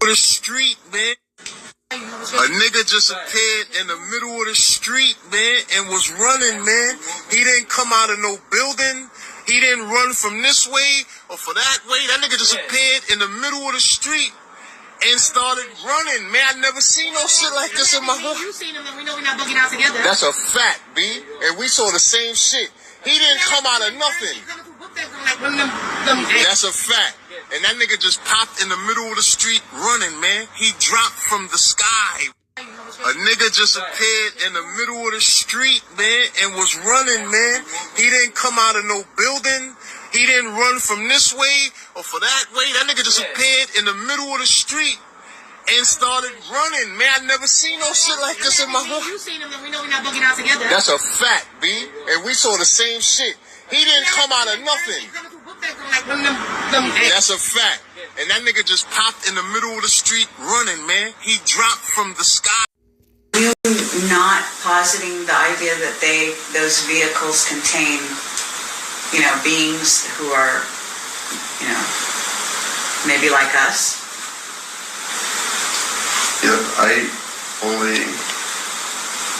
The street, man. A nigga just appeared in the middle of the street, man, and was running, man. He didn't come out of no building. He didn't run from this way or for that way. That nigga just appeared in the middle of the street and started running, man. I never seen no shit like this in my life. You seen him, and we know we're not bugging out together. That's a fact, B. And we saw the same shit. He didn't come out of nothing. That's a fact. And that nigga just popped in the middle of the street running, man. He dropped from the sky. A nigga just appeared in the middle of the street, man, and was running, man. He didn't come out of no building. He didn't run from this way or for that way. That nigga just appeared in the middle of the street and started running, man. I never seen no shit like this in my life. You seen him, and we know we're not bugging out together. That's a fact, B. And we saw the same shit. He didn't come out of nothing. That's a fact. And that nigga just popped in the middle of the street running, man. He dropped from the sky. You not positing the idea that those vehicles contain, beings who are, maybe like us? Yeah, I only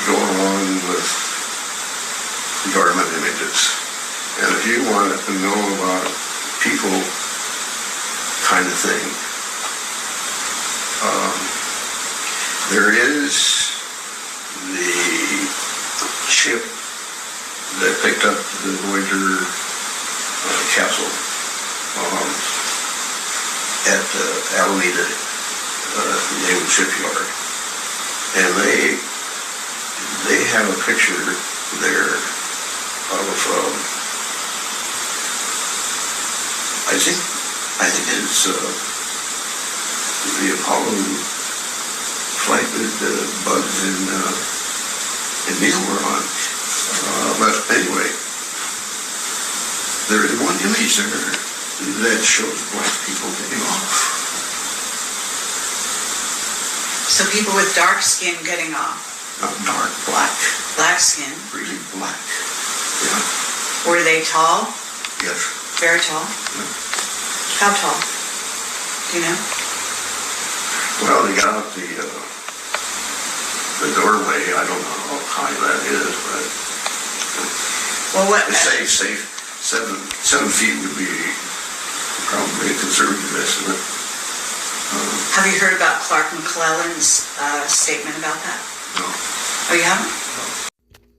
go along with government images. And if you want to know about people kind of thing, there is the ship that picked up the Voyager capsule at Alameda Naval Shipyard. And they have a picture there of I think it's the Apollo flight that Bugs and Neil were on. But anyway, there is one image there that shows black people getting off. So people with dark skin getting off? Not dark, black. Black skin? Really black. Yeah. Were they tall? Yes. Very tall? Yeah. How tall? Do you know? Well, they got out the doorway. I don't know how high that is, but well, what? Say 7 feet would be probably a conservative estimate. Have you heard about Clark McClellan's statement about that? No. Oh, you haven't? No.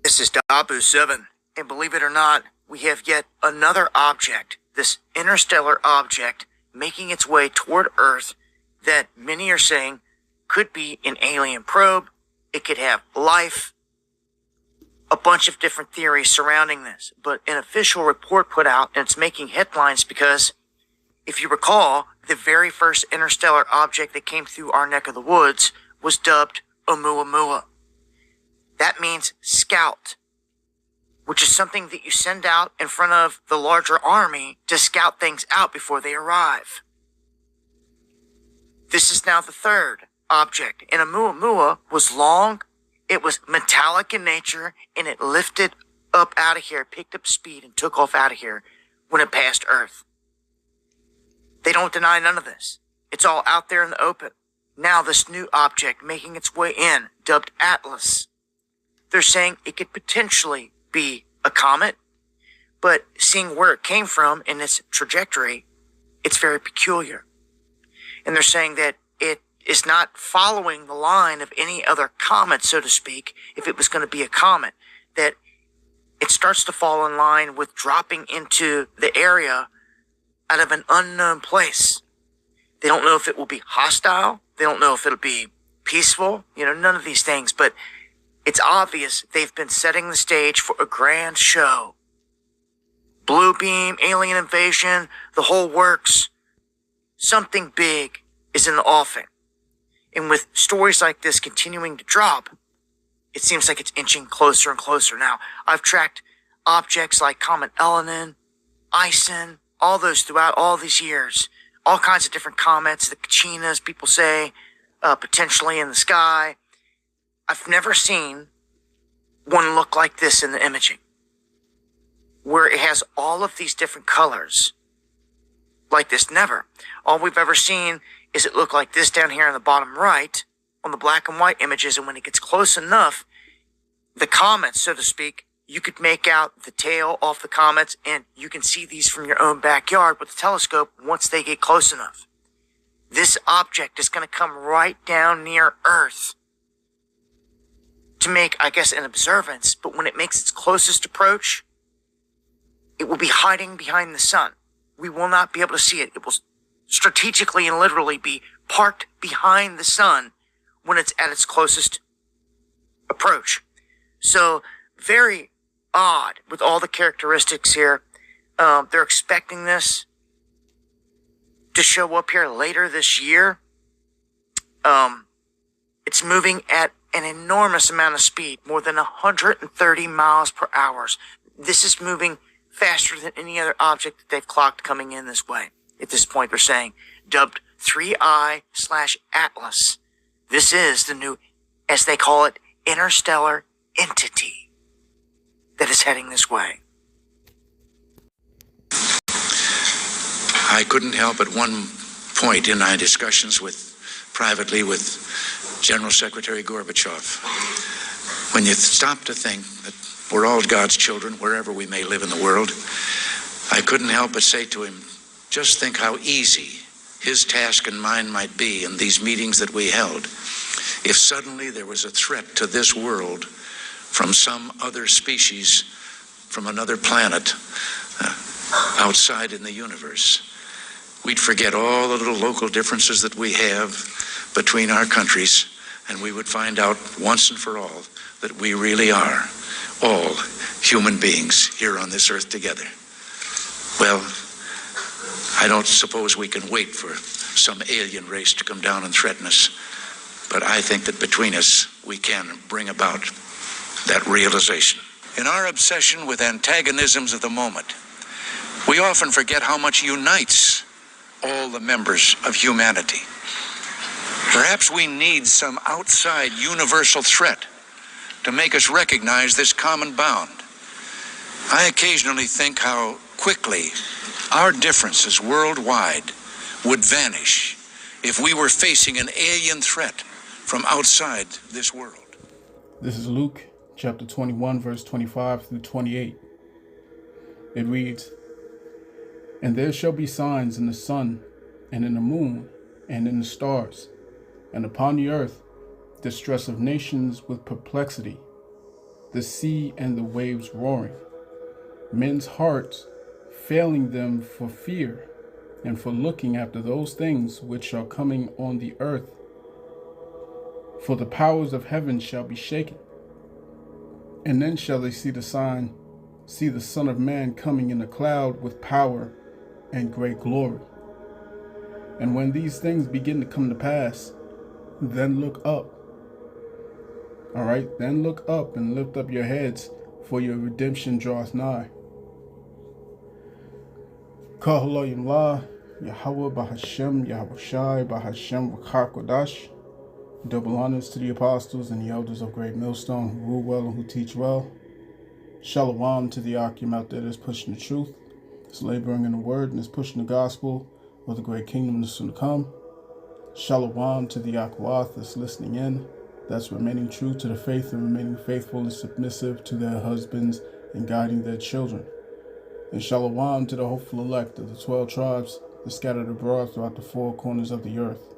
This is Dabu 7, and believe it or not, we have yet another object, this interstellar object, making its way toward Earth that many are saying could be an alien probe. It could have life. A bunch of different theories surrounding this, but an official report put out, and it's making headlines because, if you recall, the very first interstellar object that came through our neck of the woods was dubbed Oumuamua. That means scout, which is something that you send out in front of the larger army to scout things out before they arrive. This is now the third object, and Oumuamua was long, it was metallic in nature, and it lifted up out of here, picked up speed, and took off out of here when it passed Earth. They don't deny none of this. It's all out there in the open. Now this new object making its way in, dubbed Atlas. They're saying it could potentially be a comet, but seeing where it came from in its trajectory, it's very peculiar. And they're saying that it is not following the line of any other comet, so to speak, if it was going to be a comet, that it starts to fall in line with dropping into the area out of an unknown place. They don't know if it will be hostile. They don't know if it'll be peaceful. None of these things, but it's obvious they've been setting the stage for a grand show. Blue beam, alien invasion, the whole works. Something big is in the offing. And with stories like this continuing to drop, it seems like it's inching closer and closer. Now, I've tracked objects like Comet Elenin, Ison, all those throughout all these years. All kinds of different comets, the Kachinas, people say, potentially in the sky. I've never seen one look like this in the imaging, where it has all of these different colors like this. Never. All we've ever seen is it looked like this down here in the bottom right on the black and white images, and when it gets close enough, the comets, so to speak, you could make out the tail off the comets, and you can see these from your own backyard with the telescope once they get close enough. This object is going to come right down near Earth to make, I guess, an observance, but when it makes its closest approach, it will be hiding behind the sun. We will not be able to see it. It will strategically and literally be parked behind the sun when it's at its closest approach. So, very odd with all the characteristics here. They're expecting this to show up here later this year. It's moving at an enormous amount of speed, more than 130 miles per hour. This is moving faster than any other object that they've clocked coming in this way. At this point, they're saying, dubbed 3I/Atlas. This is the new, as they call it, interstellar entity that is heading this way. I couldn't help at one point in my discussions privately with General Secretary Gorbachev, when you stop to think that we're all God's children wherever we may live in the world, I couldn't help but say to him, just think how easy his task and mine might be in these meetings that we held if suddenly there was a threat to this world from some other species, from another planet, outside in the universe. We'd forget all the little local differences that we have between our countries, and we would find out once and for all that we really are all human beings here on this earth together. Well, I don't suppose we can wait for some alien race to come down and threaten us, but I think that between us we can bring about that realization. In our obsession with antagonisms of the moment, we often forget how much unites all the members of humanity. Perhaps we need some outside universal threat to make us recognize this common bond. I occasionally think how quickly our differences worldwide would vanish if we were facing an alien threat from outside this world. This is Luke chapter 21, verse 25 through 28. It reads, "And there shall be signs in the sun, and in the moon, and in the stars, and upon the earth distress of nations with perplexity, the sea and the waves roaring, men's hearts failing them for fear, and for looking after those things which are coming on the earth. For the powers of heaven shall be shaken. And then shall they see the Son of Man coming in a cloud with power and great glory. And when these things begin to come to pass, then look up." All right, then look up and lift up your heads, for your redemption draweth nigh. Kahalayimlah, Yahweh Bahashem, Yahushai Bahashem Wakakodash. Double honors to the apostles and the elders of Great Millstone who rule well and who teach well. Shalom to the Akim out there that's pushing the truth, that's laboring in the word, and is pushing the gospel of the great kingdom that's soon to come. Shalom to the Akwath that's listening in, that's remaining true to the faith and remaining faithful and submissive to their husbands and guiding their children. And shalom to the hopeful elect of the 12 tribes that scattered abroad throughout the four corners of the earth.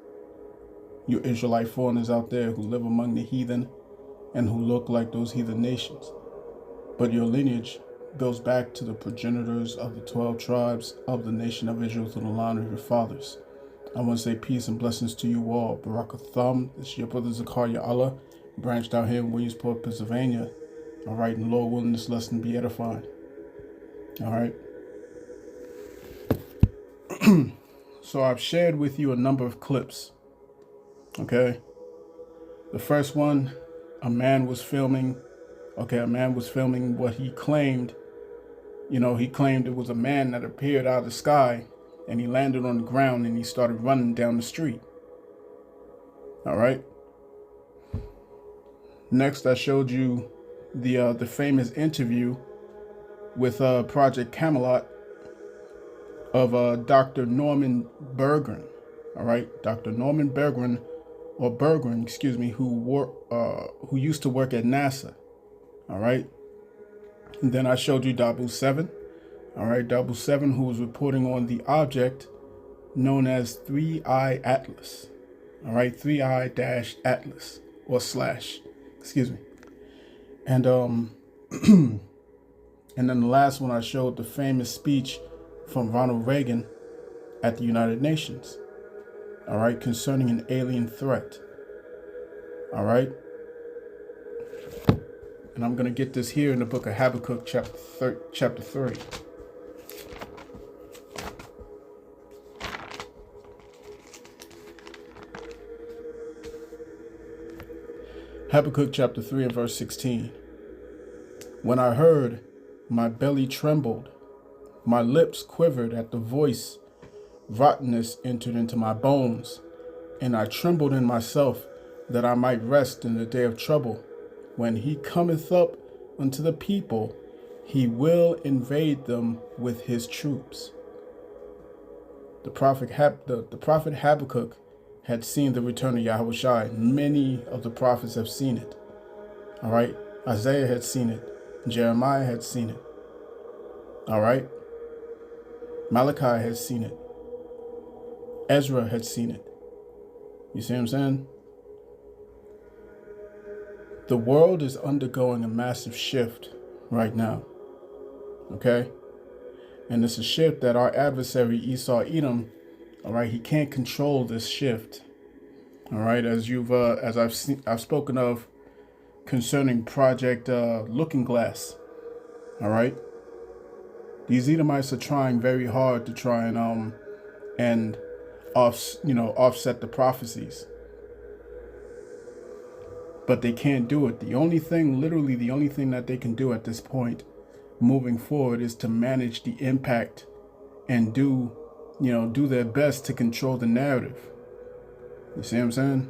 You Israelite foreigners out there who live among the heathen and who look like those heathen nations. But your lineage goes back to the progenitors of the 12 tribes of the nation of Israel through the line of your fathers. I want to say peace and blessings to you all. Barakatham. It's your brother Zakaria Allah, branched out here in Williamsport, Pennsylvania. All right, and Lord willing, this lesson be edifying. All right. So I've shared with you a number of clips. Okay. The first one, a man was filming what he claimed. He claimed it was a man that appeared out of the sky, and he landed on the ground and he started running down the street. All right. Next, I showed you the famous interview with Project Camelot of Dr. Norman Berggren. All right, Dr. Norman Berggren, who used to work at NASA. All right, and then I showed you Dabu 7. All right, Dabu 7, who was reporting on the object known as 3I Atlas. All right, 3I-Atlas or slash, excuse me. And and then the last one I showed the famous speech from Ronald Reagan at the United Nations. All right, concerning an alien threat. All right. And I'm going to get this here in the book of Habakkuk, chapter 3. Habakkuk chapter 3 and verse 16. When I heard, my belly trembled, my lips quivered at the voice, rottenness entered into my bones, and I trembled in myself, that I might rest in the day of trouble. When he cometh up unto the people, he will invade them with his troops. The prophet Habakkuk had seen the return of Yahushua. Many of the prophets have seen it. All right. Isaiah had seen it. Jeremiah had seen it. All right. Malachi had seen it. Ezra had seen it. You see what I'm saying? The world is undergoing a massive shift right now. Okay? And it's a shift that our adversary Esau Edom, all right, he can't control this shift. All right, as I've spoken of concerning Project Looking Glass. All right, these Edomites are trying very hard to try and offset the prophecies, but they can't do it. The only thing that they can do at this point, moving forward, is to manage the impact and do their best to control the narrative. You see what I'm saying?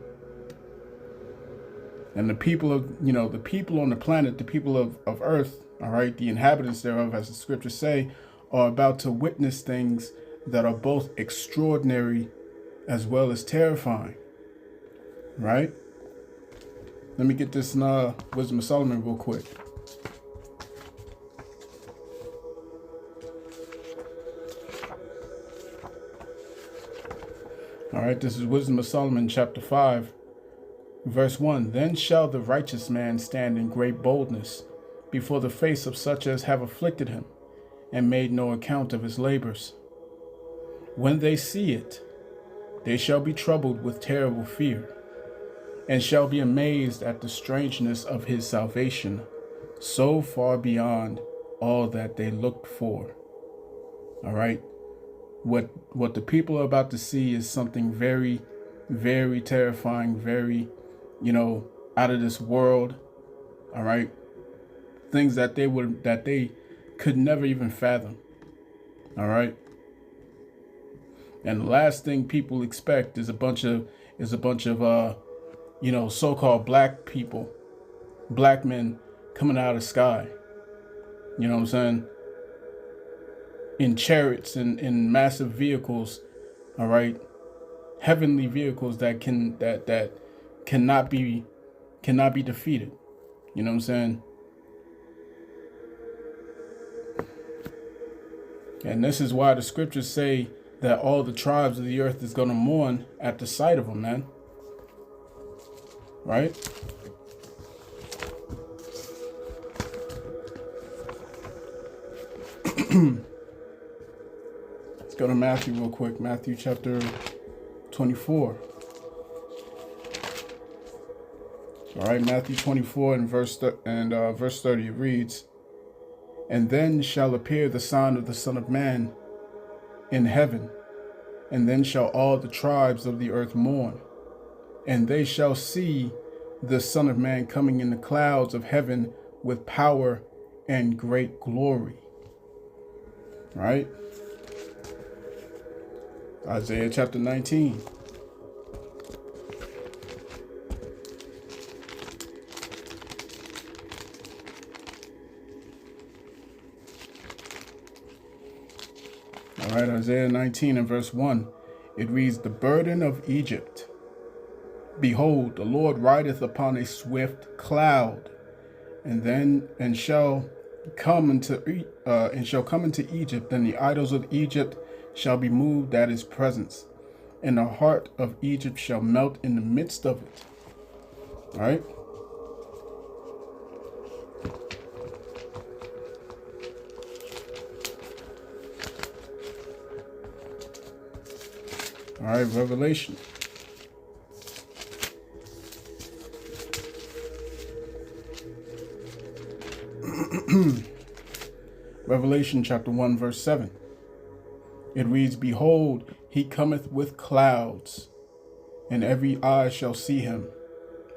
And the people on the planet, the people of Earth, all right, the inhabitants thereof, as the scriptures say, are about to witness things that are both extraordinary as well as terrifying. Right? Let me get this in Wisdom of Solomon real quick. All right, this is Wisdom of Solomon, chapter 5, verse 1. Then shall the righteous man stand in great boldness before the face of such as have afflicted him, and made no account of his labors. When they see it, they shall be troubled with terrible fear, and shall be amazed at the strangeness of his salvation, so far beyond all that they looked for. All right. What the people are about to see is something very, very terrifying, very, out of this world. All right. Things that they could never even fathom. All right. And the last thing people expect is a bunch of so-called black people, black men coming out of the sky. You know what I'm saying? In chariots and in massive vehicles, all right, heavenly vehicles that cannot be defeated. You know what I'm saying? And this is why the scriptures say that all the tribes of the earth is going to mourn at the sight of them, man. Right? Let's go to Matthew real quick. Matthew chapter 24. All right, Matthew 24 and verse 30, it reads, And then shall appear the sign of the Son of Man in heaven, and then shall all the tribes of the earth mourn, and they shall see the Son of Man coming in the clouds of heaven with power and great glory. Right? Isaiah chapter 19. All right, Isaiah 19 and verse 1. It reads, the burden of Egypt. Behold, the Lord rideth upon a swift cloud, and shall come into Egypt, and the idols of Egypt shall be moved at his presence, and the heart of Egypt shall melt in the midst of it. All right. All right, Revelation. Revelation chapter 1, verse 7. It reads, behold, he cometh with clouds, and every eye shall see him,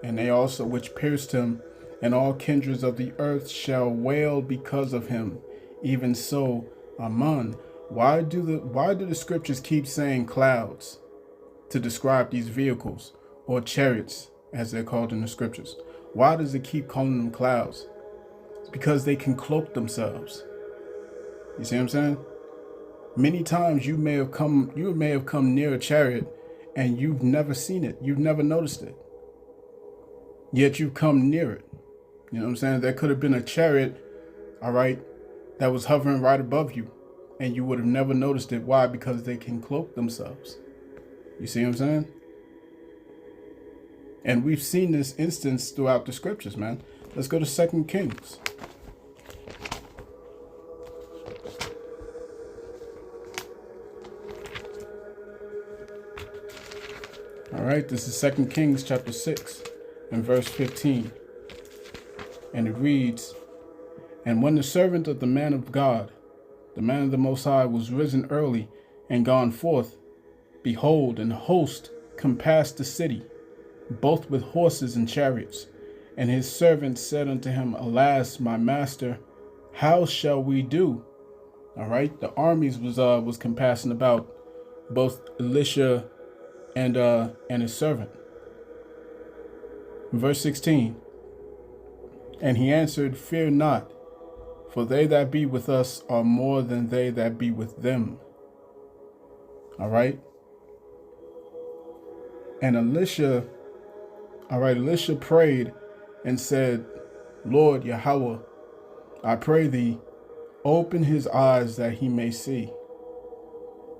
and they also which pierced him, and all kindreds of the earth shall wail because of him. Even so, Amen. Why do the scriptures keep saying clouds to describe these vehicles, or chariots, as they're called in the scriptures? Why does it keep calling them clouds? It's because they can cloak themselves. You see what I'm saying? Many times you may have come near a chariot and you've never seen it. You've never noticed it. Yet you've come near it. You know what I'm saying? There could have been a chariot, all right, that was hovering right above you, and you would have never noticed it. Why? Because they can cloak themselves. You see what I'm saying? And we've seen this instance throughout the scriptures, man. Let's go to 2 Kings. All right, this is 2 Kings chapter 6 and verse 15. And it reads, and when the servant of the man of God, the man of the Most High, was risen early and gone forth, behold, an host compassed the city, both with horses and chariots. And his servants said unto him, alas, my master, how shall we do? All right, the armies was compassing about both Elisha and his servant. Verse 16. And he answered, fear not, for they that be with us are more than they that be with them. All right. And Elisha prayed and said, Lord Yahweh, I pray thee, open his eyes that he may see.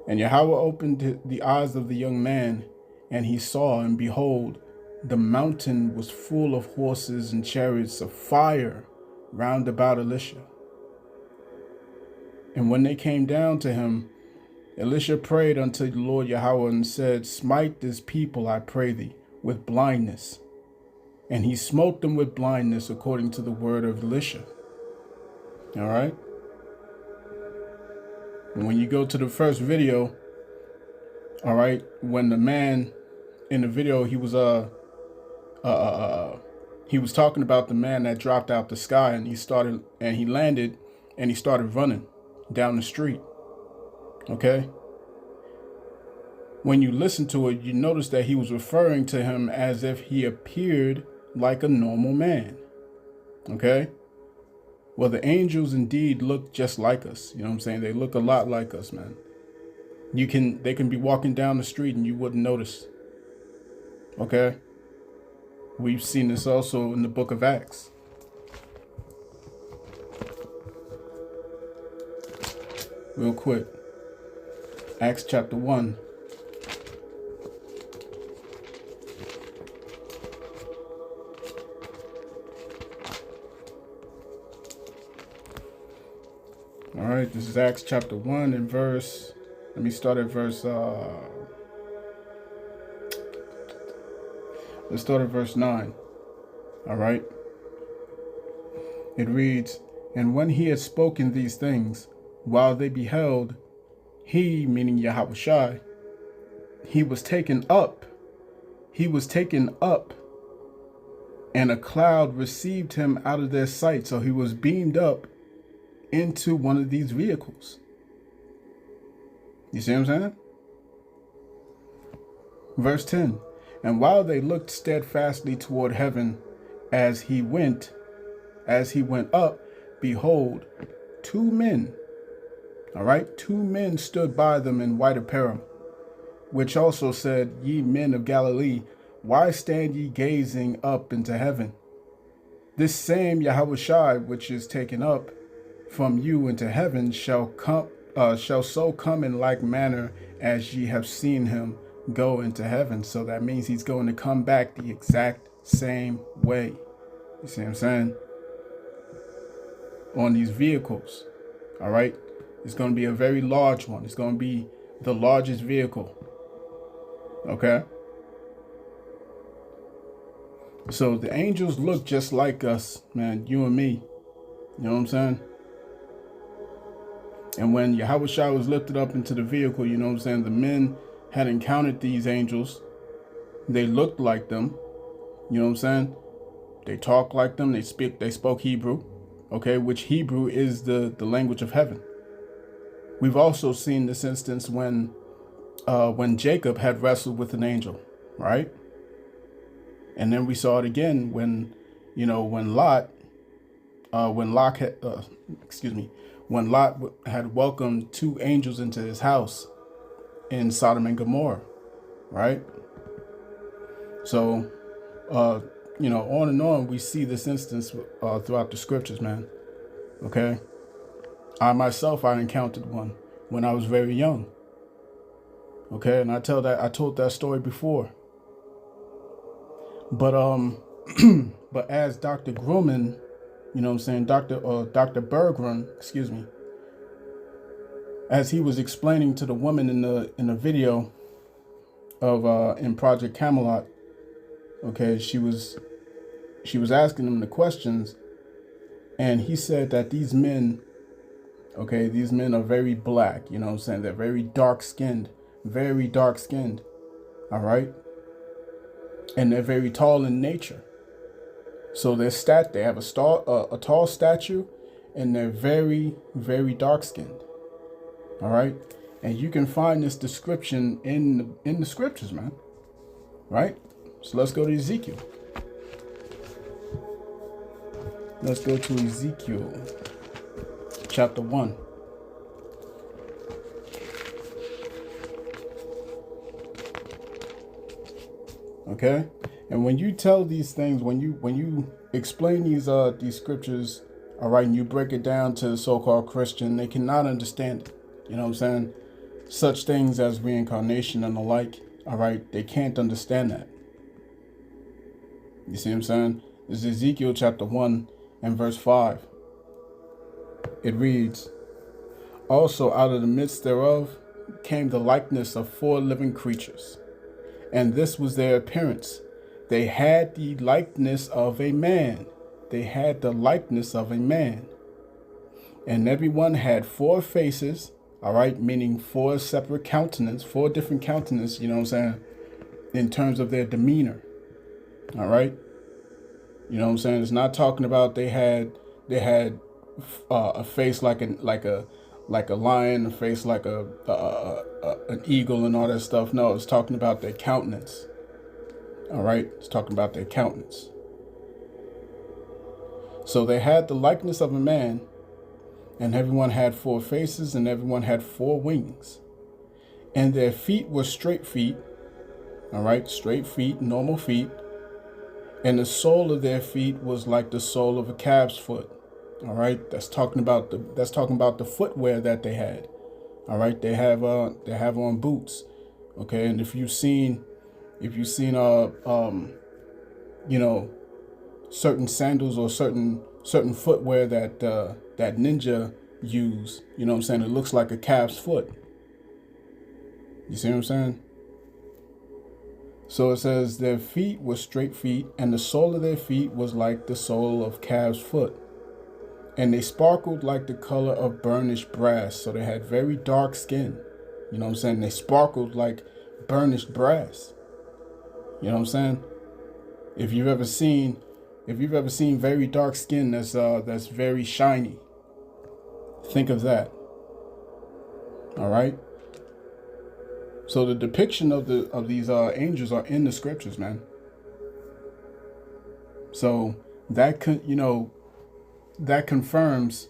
And Yahweh opened the eyes of the young man, and he saw, and behold, the mountain was full of horses and chariots of fire round about Elisha. And when they came down to him, Elisha prayed unto the Lord Yahweh and said, smite this people, I pray thee, with blindness. And he smote them with blindness according to the word of Elisha. All right. And when you go to the first video, all right, when the man in the video, he was talking about the man that dropped out the sky, and he landed and he started running down the street. Okay. When you listen to it, you notice that he was referring to him as if he appeared like a normal man. Okay. Well, the angels indeed look just like us. You know what I'm saying? They look a lot like us, man. They can be walking down the street and you wouldn't notice. Okay. We've seen this also in the book of Acts. Real quick. Acts chapter 1. All right, this is Acts chapter 1 and verse, let me start at verse, let's start at verse 9. All right. It reads, and when he had spoken these things, while they beheld, he, meaning Yahushua, he was taken up, and a cloud received him out of their sight. So he was beamed up into one of these vehicles. You see what I'm saying? Verse 10. And while they looked steadfastly toward heaven as he went up, behold, two men, all right, two men stood by them in white apparel. which also said, Ye men of Galilee, why stand ye gazing up into heaven? This same Yahushua which is taken up from you into heaven shall so come in like manner as ye have seen him go into heaven. So that means he's going to come back the exact same way. You see what I'm saying? On these vehicles. All right. It's going to be a very large one. It's going to be the largest vehicle. Okay. So the angels look just like us, man, you and me. You know what I'm saying? And when Yahushua was lifted up into the vehicle, you know what I'm saying, the men had encountered these angels. They looked like them. You know what I'm saying? They talked like them. They spoke Hebrew. Okay, which Hebrew is the language of heaven. We've also seen this instance when Jacob had wrestled with an angel, right? And then we saw it again when Lot had welcomed two angels into his house in Sodom and Gomorrah, right? So, on and on, we see this instance throughout the scriptures, man. Okay. I encountered one when I was very young. Okay. And I told that story before. But, but as Dr. Grumman, you know what I'm saying, Dr. Berggruen, as he was explaining to the woman in the video of in Project Camelot, okay, she was asking him the questions, and he said that these men are very black, you know what I'm saying, they're very dark skinned, all right, and they're very tall in nature. So they have a tall stature, and they're very, very dark skinned. All right, and you can find this description in the scriptures, man. Right. So let's go to Ezekiel. Let's go to Ezekiel chapter 1. Okay. And when you tell these things, when you explain these scriptures, all right, and you break it down to the so-called Christian, they cannot understand it. You know what I'm saying? Such things as reincarnation and the like, all right, they can't understand that. You see what I'm saying? This is Ezekiel chapter 1 and verse 5. It reads, Also out of the midst thereof came the likeness of 4 living creatures, and this was their appearance. They had the likeness of a man. And everyone had 4 faces, all right, meaning 4 separate countenance, 4 different countenance, you know what I'm saying, in terms of their demeanor. All right. You know what I'm saying? It's not talking about they had a face like a lion, a face like an eagle and all that stuff. No, it's talking about their countenance. All right. It's talking about their countenance. So they had the likeness of a man, and everyone had 4 faces, and everyone had 4 wings. And their feet were straight feet. All right. Straight feet, normal feet. And the sole of their feet was like the sole of a calf's foot. All right, that's talking about the footwear that they had. All right, they have on boots. Okay, and if you've seen certain sandals or certain footwear that ninja use, you know what I'm saying, it looks like a calf's foot. You see what I'm saying? So it says their feet were straight feet, and the sole of their feet was like the sole of calf's foot. And they sparkled like the color of burnished brass. So they had very dark skin. You know what I'm saying? They sparkled like burnished brass. You know what I'm saying? If you've ever seen very dark skin that's very shiny, think of that. All right? So the depiction of these angels are in the scriptures, man. So that confirms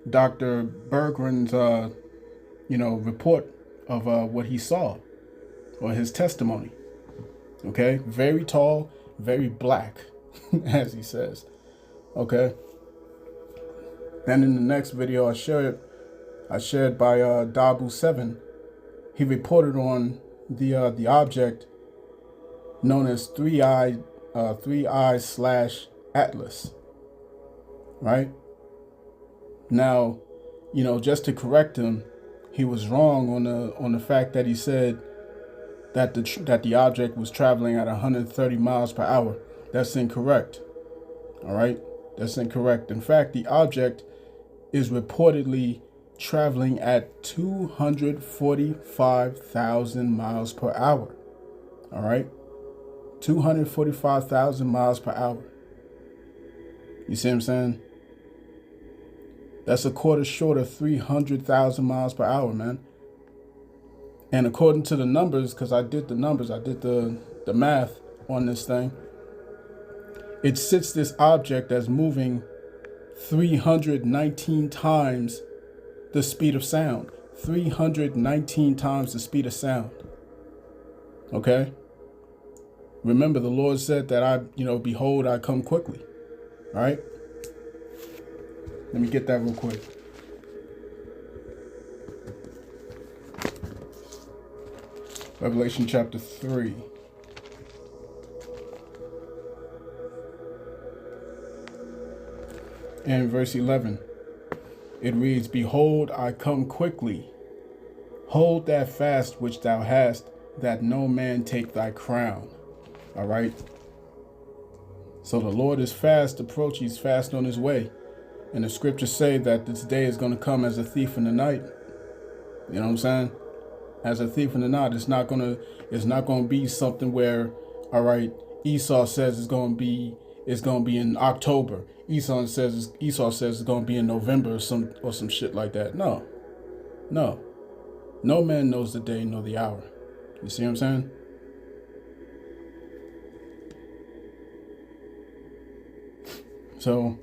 Dr. Berggren's report of what he saw. or his testimony. Okay, very tall, very black, as he says. Okay. Then in the next video I shared by Dabu7, he reported on the object known as 3i slash Atlas. Right? Now, you know, just to correct him, he was wrong on the fact that he said that the object was traveling at 130 miles per hour. That's incorrect. All right? That's incorrect. In fact, the object is reportedly traveling at 245,000 miles per hour. All right? 245,000 miles per hour. You see what I'm saying? That's a quarter short of 300,000 miles per hour, man. And according to the numbers, because I did the numbers, I did the math on this thing, it sits this object as moving 319 times the speed of sound. 319 times the speed of sound. Okay? Remember, the Lord said that behold, I come quickly. All right? Let me get that real quick. Revelation chapter 3. And verse 11. It reads, Behold, I come quickly. Hold that fast which thou hast, that no man take thy crown. All right? So the Lord is fast approaching. He's fast on his way. And the scriptures say that this day is going to come as a thief in the night. You know what I'm saying? As a thief in the night. It's not going to be something where, all right, Esau says it's going to be in October. Esau says it's going to be in November or some shit like that. No. No man knows the day nor the hour. You see what I'm saying? So,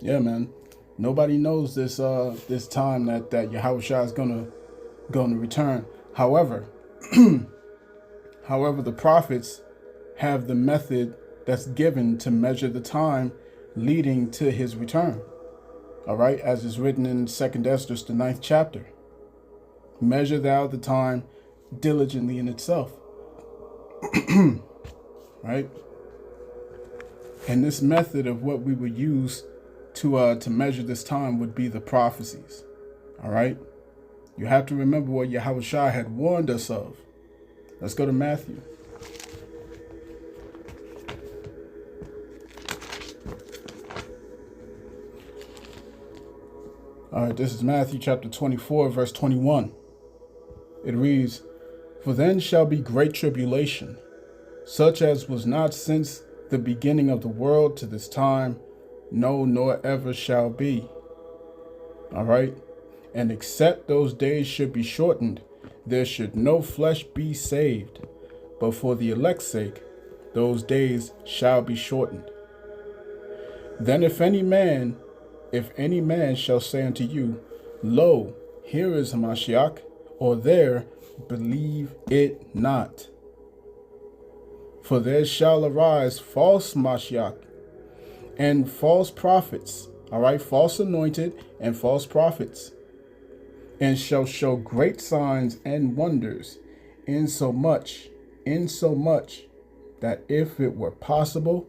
yeah, man. Nobody knows this time that Yahushua is gonna return. However, the prophets have the method that's given to measure the time leading to his return. All right, as is written in 2nd Esdras, the 9th chapter. Measure thou the time diligently in itself. Right? And this method of what we would use to measure this time would be the prophecies. All right? You have to remember what Yahushua had warned us of. Let's go to Matthew. All right, this is Matthew chapter 24, verse 21. It reads, For then shall be great tribulation, such as was not since the beginning of the world to this time, no, nor ever shall be. All right? And except those days should be shortened, there should no flesh be saved. But for the elect's sake, those days shall be shortened. Then if any man shall say unto you, Lo, here is Hamashiach, or there, believe it not. For there shall arise false Mashiach and false prophets, all right, false anointed and false prophets, and shall show great signs and wonders, insomuch that if it were possible,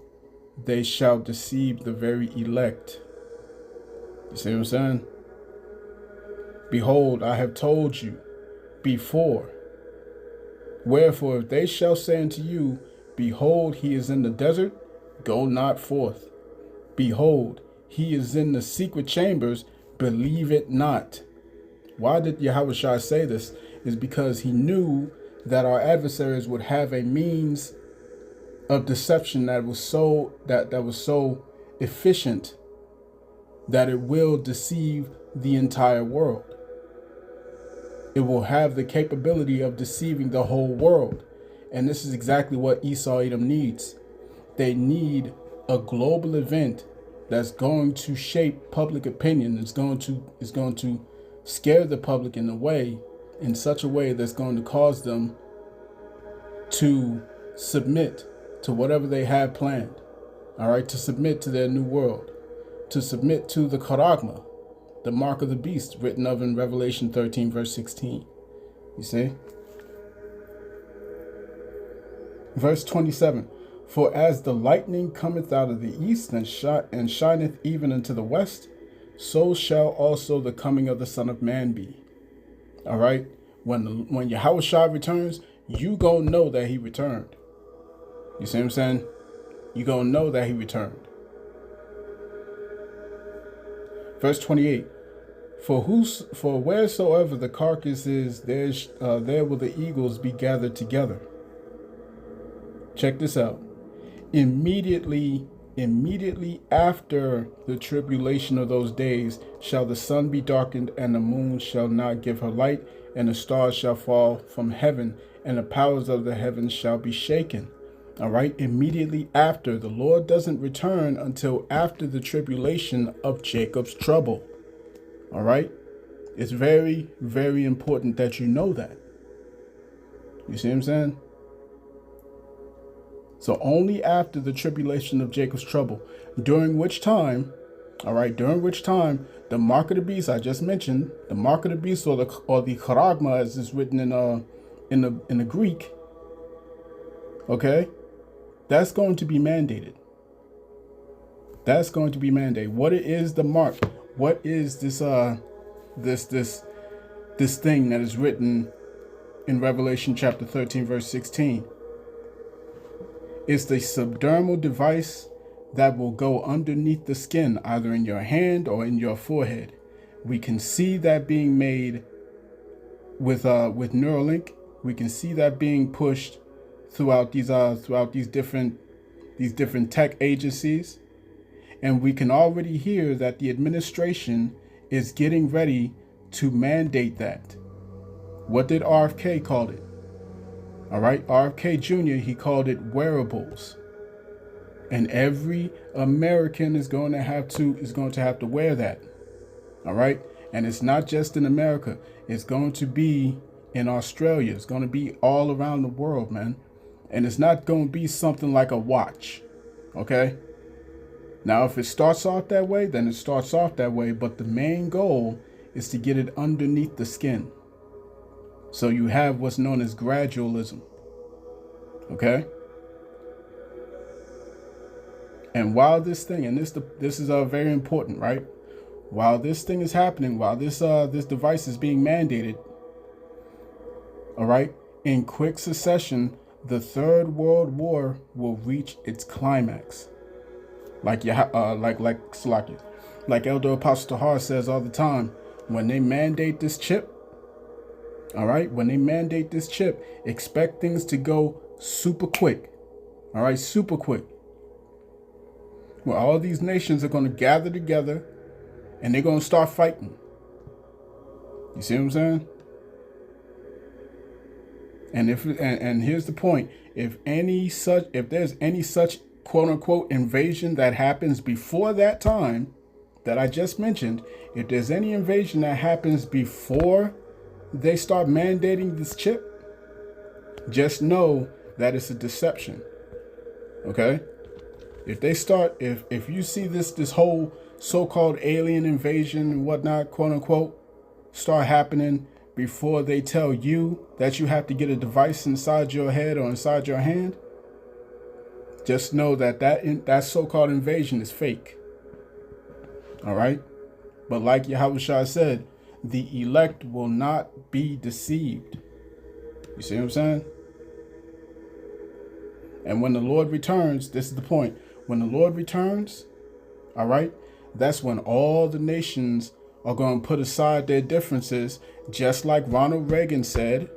they shall deceive the very elect. You see what I'm saying? Behold, I have told you before. Wherefore, if they shall say unto you, Behold, he is in the desert, go not forth. Behold, he is in the secret chambers, believe it not. Why did Yahushua say this? Is because he knew that our adversaries would have a means of deception that was so efficient that it will deceive the entire world. It will have the capability of deceiving the whole world. And this is exactly what Esau Edom needs. They need a global event that's going to shape public opinion. It's going to scare the public in such a way that's going to cause them to submit to whatever they had planned. All right, to submit to their new world, to submit to the charagma, the mark of the beast, written of in Revelation 13, verse 16. You see? Verse 27. For as the lightning cometh out of the east and shineth even into the west, so shall also the coming of the Son of Man be. All right? When Yahushua returns, you gonna know that he returned. You see what I'm saying? You gonna know that he returned. Verse 28. For wheresoever the carcass is, there will the eagles be gathered together. Check this out. Immediately after the tribulation of those days shall the sun be darkened, and the moon shall not give her light, and the stars shall fall from heaven, and the powers of the heavens shall be shaken. All right, immediately after. The Lord doesn't return until after the tribulation of Jacob's trouble. All right, it's very, very important that you know that. You see what I'm saying? So only after the tribulation of Jacob's trouble, during which time, all right, the mark of the beast I just mentioned, the mark of the beast or the charagma, as is written in the Greek, okay, that's going to be mandated. That's going to be mandated. What is the mark? What is this this thing that is written in Revelation chapter 13, verse 16? It's the subdermal device that will go underneath the skin, either in your hand or in your forehead. We can see that being made with Neuralink. We can see that being pushed throughout these different tech agencies, and we can already hear that the administration is getting ready to mandate that. What did RFK call it? All right, RFK Jr., he called it wearables. And every American is going to have to wear that. All right? And it's not just in America. It's going to be in Australia. It's going to be all around the world, man. And it's not going to be something like a watch. Okay? Now, if it starts off that way, then it starts off that way. But the main goal is to get it underneath the skin. So you have what's known as gradualism. Okay? And while this thing, and this is very important, right? While this thing is happening, while this device is being mandated, all right, in quick succession, the Third World War will reach its climax. Like Elder Apostle Tahar says all the time, when they mandate this chip, all right, when they mandate this chip, expect things to go super quick. All right, super quick. Well, all these nations are going to gather together and they're going to start fighting. You see what I'm saying? And here's the point. If there's any such quote unquote invasion that happens before that time that I just mentioned, if there's any invasion that happens before they start mandating this chip, just know that it's a deception. Okay? If you see this whole so-called alien invasion and whatnot, quote unquote, start happening before they tell you that you have to get a device inside your head or inside your hand, just know that so-called invasion is fake. All right? But like Yahushua said, the elect will not be deceived. You see what I'm saying? And when the Lord returns, this is the point. When the Lord returns, all right, that's when all the nations are going to put aside their differences, just like Ronald Reagan said.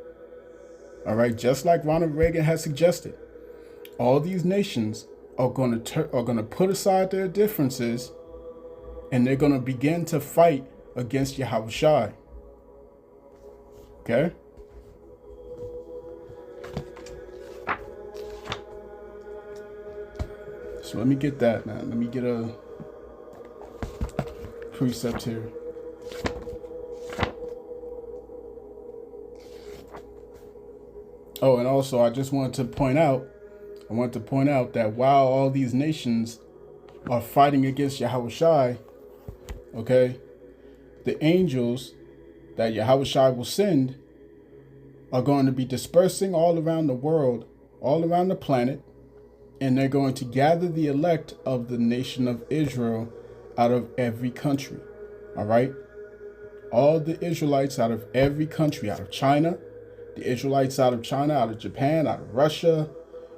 All right, just like Ronald Reagan has suggested. All these nations are going to put aside their differences, and they're going to begin to fight against Yahushua. Okay? So let me get that, man. Let me get a precept here. Oh, and also I just wanted to point out, that while all these nations are fighting against Yahushai, okay, the angels that Yahushai will send are going to be dispersing all around the world, all around the planet, and they're going to gather the elect of the nation of Israel out of every country. All right? All the Israelites out of every country, out of China, the Israelites out of China, out of Japan, out of Russia,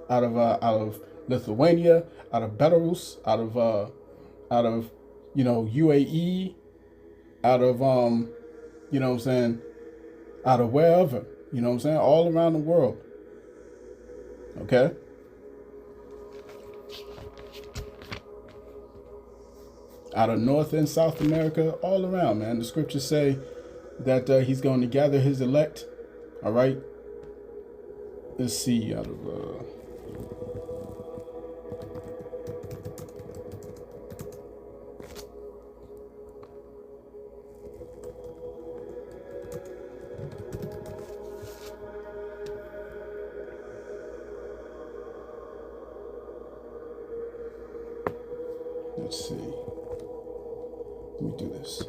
out of Lithuania, out of Belarus, out of UAE, out of out of wherever, all around the world. Okay? Out of North and South America, all around, man. The scriptures say that he's going to gather his elect. All right? Let's see, out of let's see. Let me do this.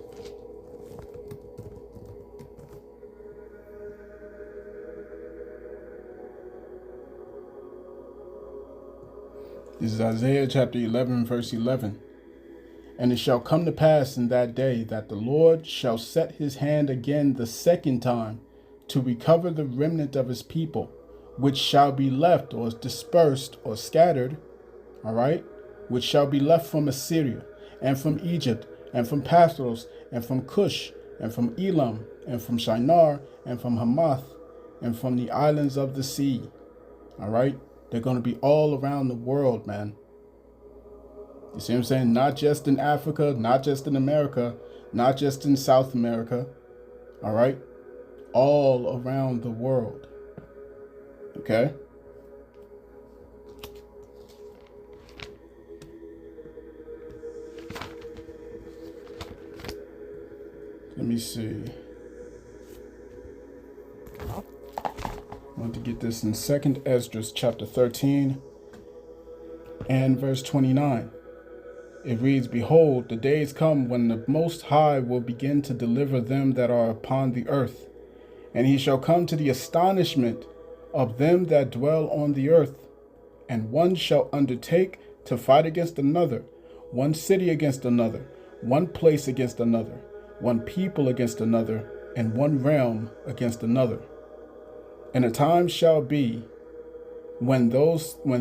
This is Isaiah chapter 11, verse 11. And it shall come to pass in that day that the Lord shall set his hand again the second time to recover the remnant of his people, which shall be left or dispersed or scattered, all right, which shall be left from Assyria and from Egypt and from Pathros and from Cush and from Elam and from Shinar and from Hamath and from the islands of the sea. All right. They're going to be all around the world, man. You see what I'm saying? Not just in Africa, not just in America, not just in South America. All right. All around the world. Okay. Let me see. I want to get this in 2nd Esdras chapter 13 and verse 29. It reads, Behold, the days come when the Most High will begin to deliver them that are upon the earth. And he shall come to the astonishment of them that dwell on the earth. And one shall undertake to fight against another, one city against another, one place against another, one people against another, and one realm against another. And a time shall be when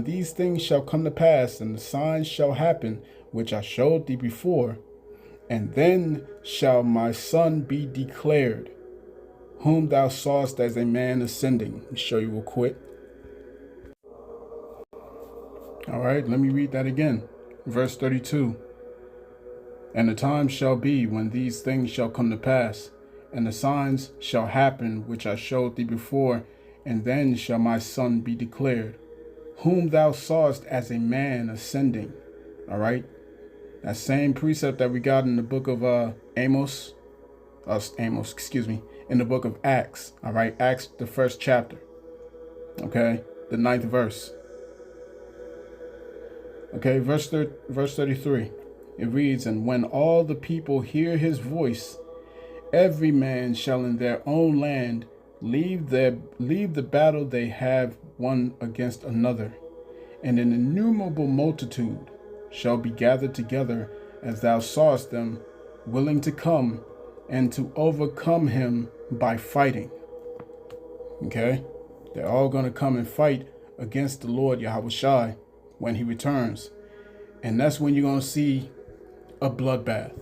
these things shall come to pass, and the signs shall happen, which I showed thee before, and then shall my son be declared, whom thou sawest as a man ascending. Let me show you real quick. All right, let me read that again. Verse 32. And the time shall be when these things shall come to pass, and the signs shall happen, which I showed thee before, and then shall my son be declared, whom thou sawest as a man ascending. All right. That same precept that we got in the book of in the book of Acts. All right. Acts, the 1st chapter. Okay. The 9th verse. Okay. Verse 33. It reads, And when all the people hear his voice, every man shall in their own land leave the battle they have one against another, and an innumerable multitude shall be gathered together, as thou sawest them, willing to come and to overcome him by fighting. Okay? They're all going to come and fight against the Lord Yahushai when he returns. And that's when you're going to see a bloodbath.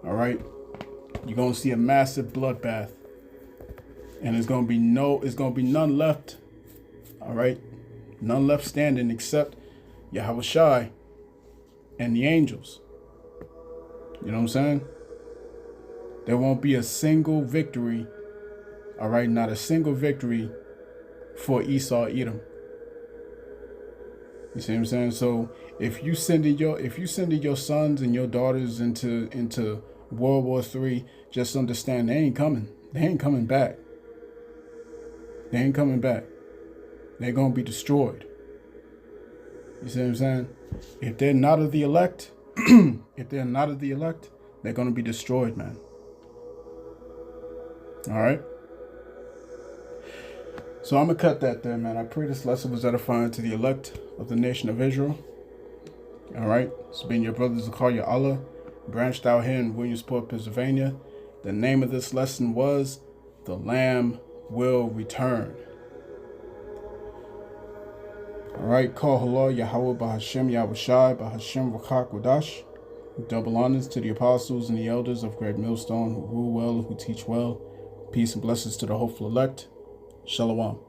All right? You're going to see a massive bloodbath. And it's going to be none left. All right? None left standing except Yahushai and the angels. You know what I'm saying? There won't be a single victory. All right? Not a single victory for Esau, Edom. You see what I'm saying? So if you sending your sons and your daughters into World War III, just understand they ain't coming. They ain't coming back. They ain't coming back. they're going to be destroyed. You see what I'm saying? If they're not of the elect, if they're not of the elect, they're going to be destroyed, man. All right? So I'm going to cut that there, man. I pray this lesson was edifying to the elect of the nation of Israel. All right? It's been your brother Zakaria Allah, branched out here in Williamsport, Pennsylvania. The name of this lesson was The Lamb Will Return. All right, call halal Yahweh Bahashem Yahushai Bahashem Rakak Wadash. Double honors to the apostles and the elders of Great Millstone who rule well and who teach well. Peace and blessings to the hopeful elect. Shalom.